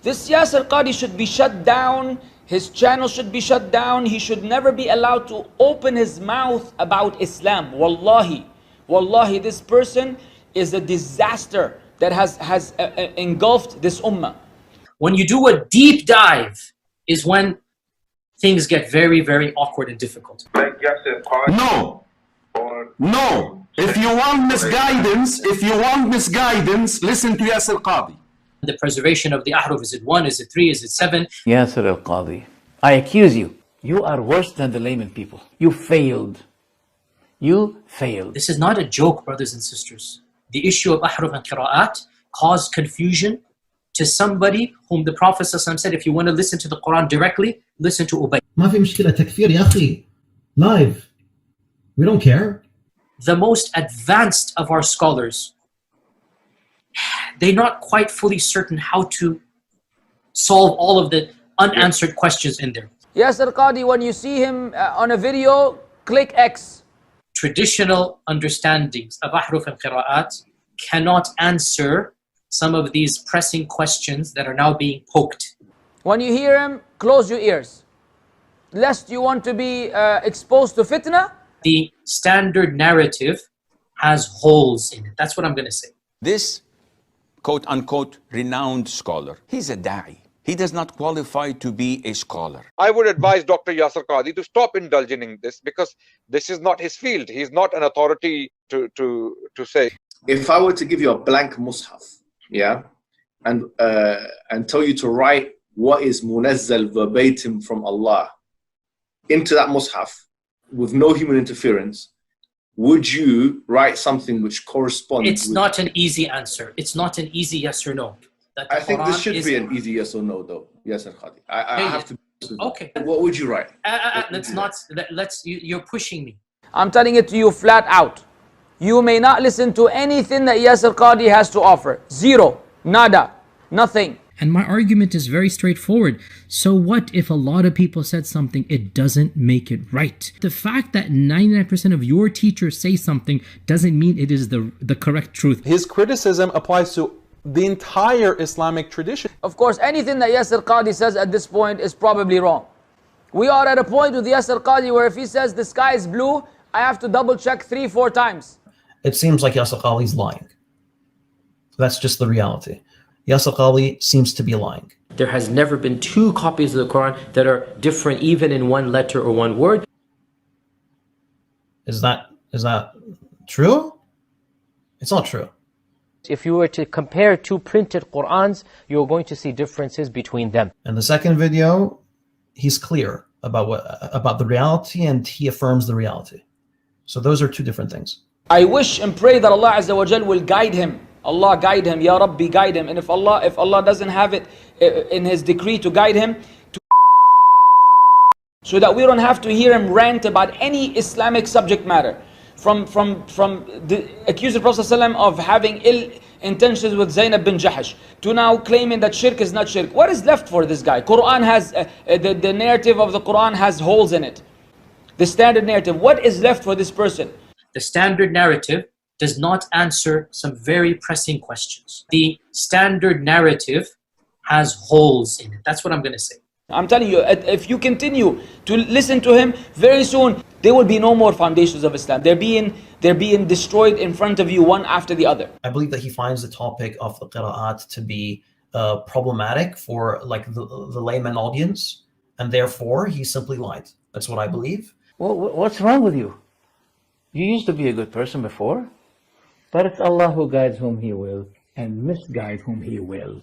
This Yasir Qadhi should be shut down. His channel should be shut down. He should never be allowed to open his mouth about Islam. Wallahi. Wallahi, this person is a disaster that has engulfed this ummah. When you do a deep dive is when things get very, very awkward and difficult. No. No. If you want misguidance, listen to Yasir Qadhi. The preservation of the ahruf, is it 1, is it 3, is it 7? Yasir al-Qadhi, I accuse you. You are worse than the layman people. You failed. You failed. This is not a joke, brothers and sisters. The issue of ahruf and qira'at caused confusion to somebody whom the Prophet ﷺ said, if you want to listen to the Quran directly, listen to Ubay. ما في مشكلة تكفير يا أخي. Live. We don't care. The most advanced of our scholars, they're not quite fully certain how to solve all of the unanswered questions in there. Yasir Qadhi, when you see him on a video, click X. Traditional understandings of ahruf and qira'at cannot answer some of these pressing questions that are now being poked. When you hear him, close your ears. Lest you want to be exposed to fitna. The standard narrative has holes in it. That's what I'm going to say. This quote-unquote renowned scholar, he's a da'i. He does not qualify to be a scholar. I would advise Dr. Yasir Qadhi to stop indulging in this, because this is not his field. He's not an authority to say. If I were to give you a blank mushaf, yeah, and tell you to write what is munazzal verbatim from Allah into that mushaf with no human interference, would you write something which corresponds? It's not an easy answer. It's not an easy yes or no. I think this should be an easy yes or no, though. Yasir Qadhi. I have to. Okay. What would you write? You're pushing me. I'm telling it to you flat out. You may not listen to anything that Yasir Qadhi has to offer. Zero. Nada. Nothing. And my argument is very straightforward. So what if a lot of people said something, it doesn't make it right? The fact that 99% of your teachers say something doesn't mean it is the correct truth. His criticism applies to the entire Islamic tradition. Of course, anything that Yasir Qadhi says at this point is probably wrong. We are at a point with Yasir Qadhi where if he says the sky is blue, I have to double check 3-4 times. It seems like Yasir Qadhi's lying. That's just the reality. Yasir Qadhi seems to be lying. There has never been 2 copies of the Quran that are different even in one letter or one word. Is that true? It's not true. If you were to compare 2 printed Qurans, you're going to see differences between them. In the second video, he's clear about the reality, and he affirms the reality. So those are 2 different things. I wish and pray that Allah Azza wa Jal will guide him. Allah guide him, Ya Rabbi guide him. And if Allah doesn't have it in His decree to guide him, so that we don't have to hear him rant about any Islamic subject matter. From the accused the Prophet ﷺ of having ill intentions with Zainab bin Jahash, to now claiming that shirk is not shirk. What is left for this guy? Quran has, the narrative of the Quran has holes in it. The standard narrative, what is left for this person? The standard narrative does not answer some very pressing questions. The standard narrative has holes in it. That's what I'm going to say. I'm telling you, if you continue to listen to him, very soon there will be no more foundations of Islam. They're being destroyed in front of you, one after the other. I believe that he finds the topic of the qira'at to be problematic for like the layman audience, and therefore he simply lied. That's what I believe. Well, what's wrong with you? You used to be a good person before, but it's Allah who guides whom He will and misguides whom He will.